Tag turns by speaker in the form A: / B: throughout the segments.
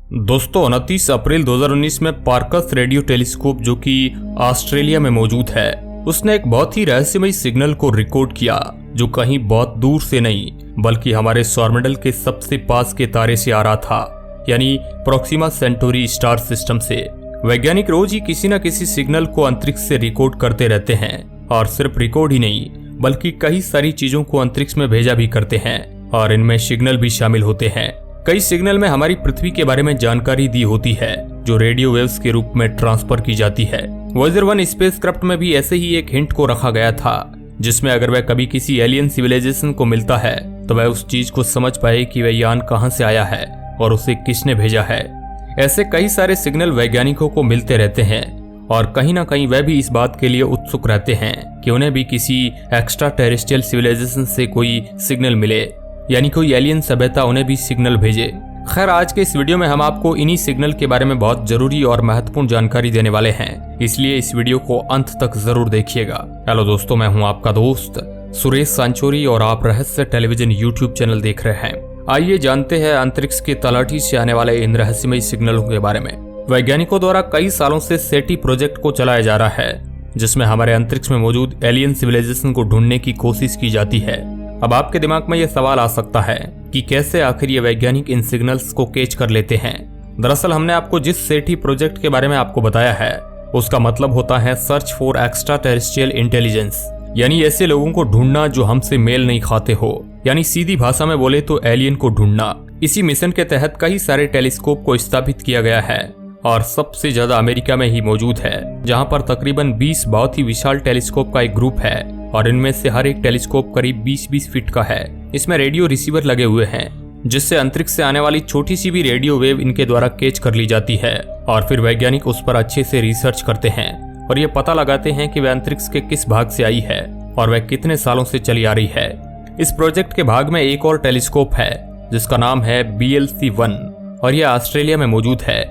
A: दोस्तों 29 अप्रैल 2019 में parks radio telescope जो कि ऑस्ट्रेलिया में मौजूद है, उसने एक बहुत ही रहस्यमय सिग्नल को रिकॉर्ड किया जो कहीं बहुत दूर से नहीं बल्कि हमारे सौरमंडल के सबसे पास के तारे से आ रहा था, यानी प्रोक्सिमा सेंटोरी स्टार सिस्टम से। वैज्ञानिक रोज ही किसी न किसी सिग्नल को अंतरिक्ष से रिकॉर्ड करते रहते हैं और सिर्फ रिकॉर्ड ही नहीं बल्कि कई सारी चीजों को अंतरिक्ष में भेजा भी करते हैं और इनमें सिग्नल भी शामिल होते हैं। कई सिग्नल में हमारी पृथ्वी के बारे में जानकारी दी होती है जो रेडियो वेव्स के रूप में ट्रांसफर की जाती है। वॉयेजर 1 स्पेसक्राफ्ट में भी ऐसे ही एक हिंट को रखा गया था जिसमें अगर वह कभी किसी एलियन सिविलाइजेशन को मिलता है तो वह उस चीज को समझ पाए कि वह यान कहां से आया है और उसे किसने भेजा है। ऐसे कई सारे सिग्नल वैज्ञानिकों को मिलते रहते हैं और कहीं ना कहीं वह भी इस बात के लिए उत्सुक रहते हैं कि उन्हें भी किसी एक्स्ट्रा टेरेस्ट्रियल सिविलाइजेशन से कोई सिग्नल मिले, यानी कोई एलियन सभ्यता उन्हें भी सिग्नल भेजे। खैर, आज के इस वीडियो में हम आपको इन्हीं सिग्नल के बारे में बहुत जरूरी और महत्वपूर्ण जानकारी देने वाले हैं, इसलिए इस वीडियो को अंत तक जरूर देखिएगा। हेलो दोस्तों, मैं हूं आपका दोस्त सुरेश सांचोरी और आप रहस्य टेलीविजन यूट्यूब चैनल देख रहे हैं। आइए जानते हैं अंतरिक्ष की तलाठी से आने वाले इन रहस्यमय सिग्नलों के बारे में। वैज्ञानिकों द्वारा कई सालों से सेटी प्रोजेक्ट को चलाया जा रहा है जिसमें हमारे अंतरिक्ष में मौजूद एलियन सिविलाइजेशन को ढूंढने की कोशिश की जाती है। अब आपके दिमाग में यह सवाल आ सकता है कि कैसे आखिर ये वैज्ञानिक इन सिग्नल्स को कैच कर लेते हैं। दरअसल हमने आपको जिस सेटी प्रोजेक्ट के बारे में आपको बताया है उसका मतलब होता है search for extra terrestrial intelligence, यानी ऐसे लोगों को ढूंढना जो हमसे मेल नहीं खाते हो, यानी सीधी भाषा में बोले तो एलियन को ढूंढना। इसी मिशन के तहत कई सारे टेलीस्कोप को स्थापित किया गया है और सबसे ज्यादा अमेरिका में ही मौजूद है, जहां पर तकरीबन 20 बहुत ही विशाल टेलीस्कोप का एक ग्रुप है और इनमें से हर एक टेलीस्कोप करीब 20-20 फीट का है। इसमें रेडियो रिसीवर लगे हुए हैं जिससे अंतरिक्ष से आने वाली छोटी सी भी रेडियो वेव इनके द्वारा कैच कर ली जाती है और फिर वैज्ञानिक उस पर अच्छे से रिसर्च करते हैं और ये पता लगाते हैं कि वह अंतरिक्ष के किस भाग से आई है और वह कितने सालों से चली आ रही है। इस प्रोजेक्ट के भाग में एक और टेलीस्कोप है जिसका नाम है BLC-1 और यह ऑस्ट्रेलिया में मौजूद है।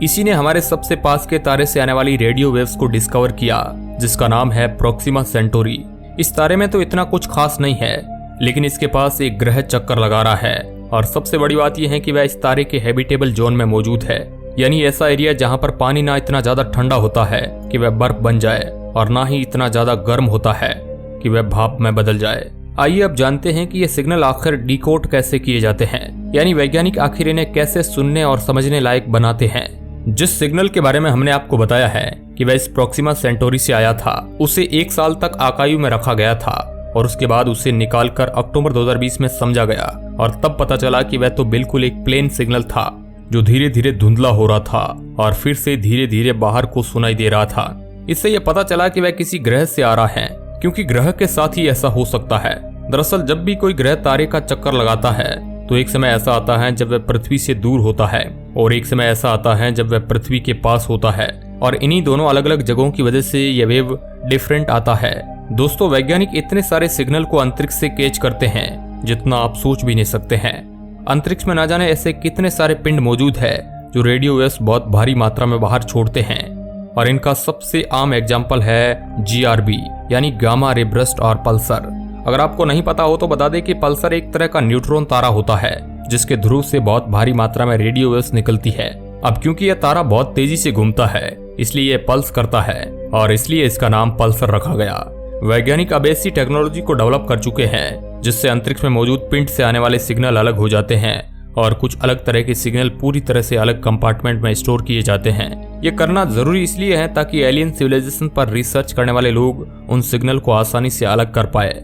A: इसी ने हमारे सबसे पास के तारे से आने वाली रेडियो वेव्स को डिस्कवर किया जिसका नाम है प्रोक्सिमा सेंटोरी। इस तारे में तो इतना कुछ खास नहीं है, लेकिन इसके पास एक ग्रह चक्कर लगा रहा है और सबसे बड़ी बात यह है कि वह इस तारे के हैबिटेबल जोन में मौजूद है, यानी ऐसा एरिया जहां पर पानी ना इतना ज्यादा ठंडा होता है कि वह बर्फ बन जाए और ना ही इतना ज्यादा गर्म होता है कि वह भाप में बदल जाए। आइए अब जानते हैं कि ये सिग्नल आखिर डिकोड कैसे किए जाते हैं, यानी वैज्ञानिक आखिर इन्हें कैसे सुनने और समझने लायक बनाते हैं। जिस सिग्नल के बारे में हमने आपको बताया है कि वह इस प्रोक्सिमा सेंटोरी से आया था, उसे 1 साल तक आर्काइव में रखा गया था और उसके बाद उसे निकालकर अक्टूबर 2020 में समझा गया और तब पता चला कि वह तो बिल्कुल एक प्लेन सिग्नल था जो धीरे धीरे धुंधला हो रहा था और फिर से धीरे धीरे बाहर को सुनाई दे रहा था। इससे यह पता चला कि वह किसी ग्रह से आ रहा है, क्योंकि ग्रह के साथ ही ऐसा हो सकता है। दरअसल जब भी कोई ग्रह तारे का चक्कर लगाता है तो एक समय ऐसा आता है जब वह पृथ्वी से दूर होता है और एक समय ऐसा आता है जब वह पृथ्वी के पास होता है और इन्हीं दोनों अलग अलग जगहों की वजह से यह वेव डिफरेंट आता है। दोस्तों, वैज्ञानिक इतने सारे सिग्नल को अंतरिक्ष से कैच करते हैं जितना आप सोच भी नहीं सकते हैं। अंतरिक्ष में ना जाने ऐसे कितने सारे पिंड मौजूद है जो रेडियो वेव्स बहुत भारी मात्रा में बाहर छोड़ते हैं और इनका सबसे आम एग्जाम्पल है GRB यानी गामा रे बर्स्ट और पल्सर। अगर आपको नहीं पता हो तो बता दें कि पल्सर एक तरह का न्यूट्रॉन तारा होता है जिसके ध्रुव से बहुत भारी मात्रा में रेडियो वेव्स निकलती है। अब क्योंकि यह तारा बहुत तेजी से घूमता है इसलिए यह पल्स करता है और इसलिए इसका नाम पल्सर रखा गया। वैज्ञानिक अब ऐसी टेक्नोलॉजी को डेवलप कर चुके हैं जिससे अंतरिक्ष में मौजूद पिंड से आने वाले सिग्नल अलग हो जाते हैं और कुछ अलग तरह के सिग्नल पूरी तरह से अलग कंपार्टमेंट में स्टोर किए जाते हैं। ये करना जरूरी इसलिए है ताकि एलियन सिविलाइजेशन पर रिसर्च करने वाले लोग उन सिग्नल को आसानी से अलग कर पाए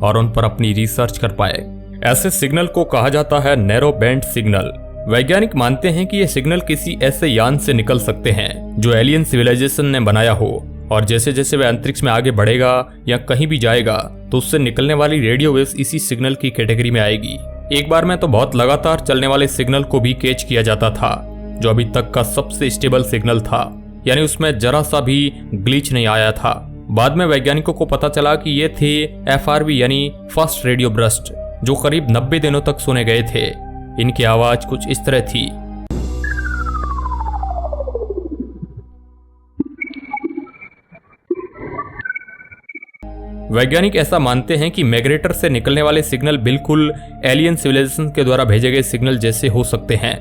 A: और उन पर अपनी रिसर्च कर पाए। ऐसे सिग्नल को कहा जाता है नैरो बैंड सिग्नल। वैज्ञानिक मानते हैं कि ये सिग्नल किसी ऐसे यान से निकल सकते हैं जो एलियन सिविलाइजेशन ने बनाया हो और जैसे जैसे वह अंतरिक्ष में आगे बढ़ेगा या कहीं भी जाएगा तो उससे निकलने वाली रेडियो वेव्स इसी सिग्नल की कैटेगरी में आएगी। एक बार में तो बहुत लगातार चलने वाले सिग्नल को भी कैच किया जाता था जो अभी तक का सबसे स्टेबल सिग्नल था, यानी उसमें जरा सा भी ग्लिच नहीं आया था। बाद में वैज्ञानिकों को पता चला कि ये थे FRB यानी फर्स्ट रेडियो बर्स्ट जो करीब 90 दिनों तक सुने गए थे। इनकी आवाज कुछ इस तरह थी। वैज्ञानिक ऐसा मानते हैं कि मैग्रेटर से निकलने वाले सिग्नल बिल्कुल एलियन सिविलाइजेशन के द्वारा भेजे गए सिग्नल जैसे हो सकते हैं।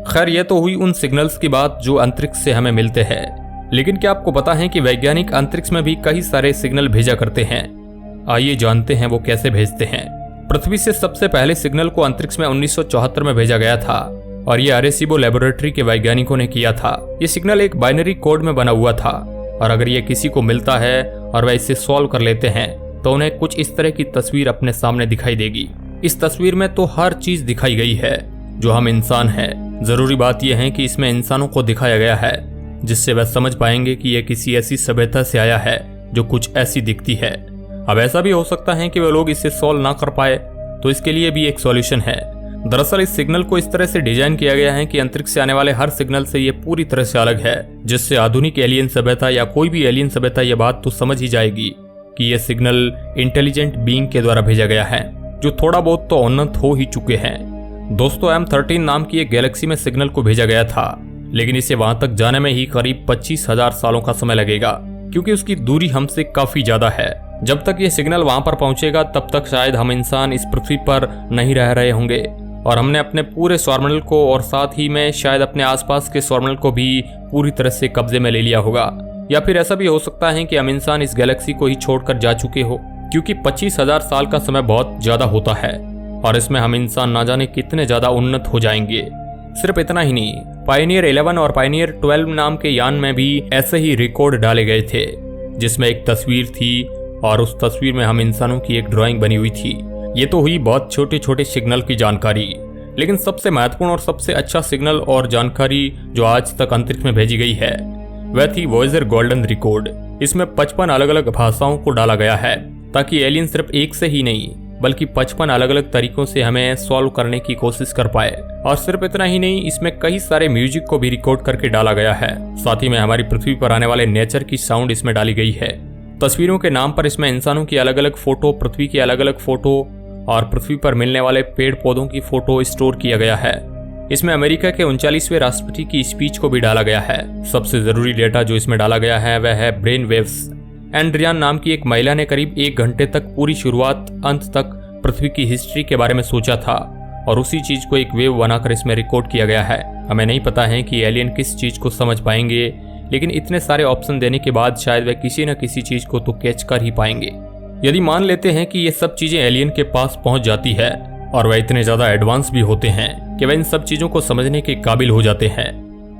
A: खैर ये तो हुई उन सिग्नल्स की बात जो अंतरिक्ष से हमें मिलते हैं, लेकिन क्या आपको पता है कि वैज्ञानिक अंतरिक्ष में भी कई सारे सिग्नल भेजा करते हैं। आइए जानते हैं वो कैसे भेजते हैं। पृथ्वी से सबसे पहले सिग्नल को अंतरिक्ष में 1974 में भेजा गया था और ये अरेसीबो लेबोरेटरी के वैज्ञानिकों ने किया था। ये सिग्नल एक बाइनरी कोड में बना हुआ था और अगर ये किसी को मिलता है और वह इसे सॉल्व कर लेते हैं तो उन्हें कुछ इस तरह की तस्वीर अपने सामने दिखाई देगी। इस तस्वीर में तो हर चीज दिखाई गई है जो हम इंसान हैं। जरूरी बात यह है कि इसमें इंसानों को दिखाया गया है जिससे वह समझ पाएंगे कि यह किसी ऐसी सभ्यता से आया है जो कुछ ऐसी दिखती है। अब ऐसा भी हो सकता है कि वे लोग इसे सॉल्व ना कर पाए, तो इसके लिए भी एक सॉल्यूशन है। दरअसल इस सिग्नल को इस तरह से डिजाइन किया गया है कि अंतरिक्ष से आने वाले हर सिग्नल से ये पूरी तरह से अलग है, जिससे आधुनिक एलियन सभ्यता या कोई भी एलियन सभ्यता ये बात तो समझ ही जाएगी कि यह सिग्नल इंटेलिजेंट बीइंग के द्वारा भेजा गया है जो थोड़ा बहुत तो उन्नत हो ही चुके हैं। दोस्तों M13 नाम की एक गैलेक्सी में सिग्नल को भेजा गया था, लेकिन इसे वहां तक जाने में ही करीब 25,000 सालों का समय लगेगा क्योंकि उसकी दूरी हमसे काफी ज्यादा है। जब तक ये सिग्नल वहां पर पहुंचेगा तब तक शायद हम इंसान इस पृथ्वी पर नहीं रह रहे होंगे और हमने अपने पूरे सौरमंडल को और साथ ही में शायद अपने आसपास के सौरमंडल को भी पूरी तरह से कब्जे में ले लिया होगा। या फिर ऐसा भी हो सकता है कि हम इंसान इस गैलेक्सी को ही छोड़कर जा चुके हो, क्योंकि 25,000 साल का समय बहुत ज्यादा होता है और इसमें हम इंसान ना जाने कितने ज्यादा उन्नत हो जाएंगे। सिर्फ इतना ही नहीं, पायनियर 11 और पायनियर 12 नाम के यान में भी ऐसे ही रिकॉर्ड डाले गए थे जिसमें एक तस्वीर थी और उस तस्वीर में हम इंसानों की एक ड्राइंग बनी हुई थी। ये तो हुई बहुत छोटे छोटे सिग्नल की जानकारी, लेकिन सबसे महत्वपूर्ण और सबसे अच्छा सिग्नल और जानकारी जो आज तक अंतरिक्ष में भेजी गई है वह थी वॉयेजर गोल्डन रिकॉर्ड। इसमें 55 अलग अलग भाषाओं को डाला गया है ताकि एलियन सिर्फ एक से ही नहीं बल्कि 55 अलग अलग तरीकों से हमें सॉल्व करने की कोशिश कर पाए। और सिर्फ इतना ही नहीं, इसमें कई सारे म्यूजिक को भी रिकॉर्ड करके डाला गया है। साथ ही में हमारी पृथ्वी पर आने वाले नेचर की साउंड इसमें डाली गई है। तस्वीरों के नाम पर इसमें इंसानों की अलग अलग फोटो, पृथ्वी की अलग अलग फोटो और पृथ्वी पर मिलने वाले पेड़ पौधों की फोटो स्टोर किया गया है। इसमें अमेरिका के 39वें राष्ट्रपति की स्पीच को भी डाला गया है। सबसे जरूरी डेटा जो इसमें डाला गया है वह है ब्रेन वेव्स। एंड्रियान नाम की एक महिला ने करीब 1 घंटे तक पूरी शुरुआत अंत तक पृथ्वी की हिस्ट्री के बारे में सोचा था और उसी चीज को एक वेव बनाकर इसमें रिकॉर्ड किया गया है। हमें नहीं पता है कि एलियन किस चीज को समझ पाएंगे, लेकिन इतने सारे ऑप्शन देने के बाद शायद वे किसी न किसी चीज को तो कैच कर ही पाएंगे। यदि मान लेते हैं कि ये सब चीजें एलियन के पास पहुंच जाती है और वह इतने ज्यादा एडवांस भी होते हैं कि वह इन सब चीजों को समझने के काबिल हो जाते हैं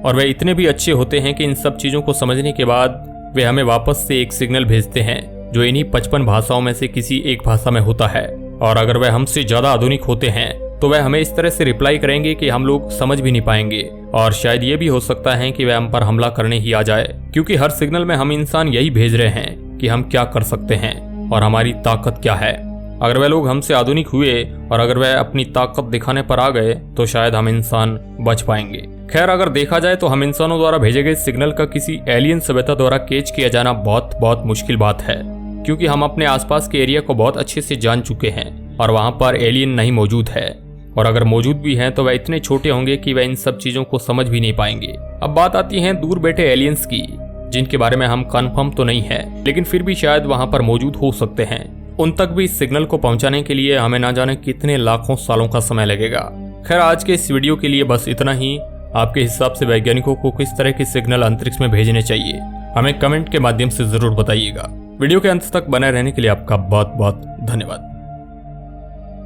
A: और वह इतने भी अच्छे होते हैं कि इन सब चीजों को समझने के बाद वे हमें वापस से एक सिग्नल भेजते हैं जो इन्हीं 55 भाषाओं में से किसी एक भाषा में होता है। और अगर वह हमसे ज्यादा आधुनिक होते हैं तो वह हमें इस तरह से रिप्लाई करेंगे कि हम लोग समझ भी नहीं पाएंगे और शायद ये भी हो सकता है कि वह हम पर हमला करने ही आ जाए, क्योंकि हर सिग्नल में हम इंसान यही भेज रहे हैं कि हम क्या कर सकते हैं और हमारी ताकत क्या है। अगर वह लोग हमसे आधुनिक हुए और अगर वह अपनी ताकत दिखाने पर आ गए तो शायद हम इंसान बच पाएंगे। खैर, अगर देखा जाए तो हम इंसानों द्वारा भेजे गए सिग्नल का किसी एलियन सभ्यता द्वारा कैच किया जाना बहुत बहुत मुश्किल बात है, क्योंकि हम अपने आसपास के एरिया को बहुत अच्छे से जान चुके हैं और वहां पर एलियन नहीं मौजूद है, और अगर मौजूद भी हैं तो वह इतने छोटे होंगे कि वह इन सब चीजों को समझ भी नहीं पाएंगे। अब बात आती है दूर बैठे एलियंस की, जिनके बारे में हम कंफर्म तो नहीं है, लेकिन फिर भी शायद वहां पर मौजूद हो सकते हैं। उन तक भी इस सिग्नल को पहुंचाने के लिए हमें ना जाने कितने लाखों सालों का समय लगेगा। खैर, आज के इस वीडियो के लिए बस इतना ही। आपके हिसाब से वैज्ञानिकों को किस तरह के सिग्नल अंतरिक्ष में भेजने चाहिए, हमें कमेंट के माध्यम से जरूर बताइएगा। वीडियो के अंत तक बने रहने के लिए आपका बहुत बहुत धन्यवाद।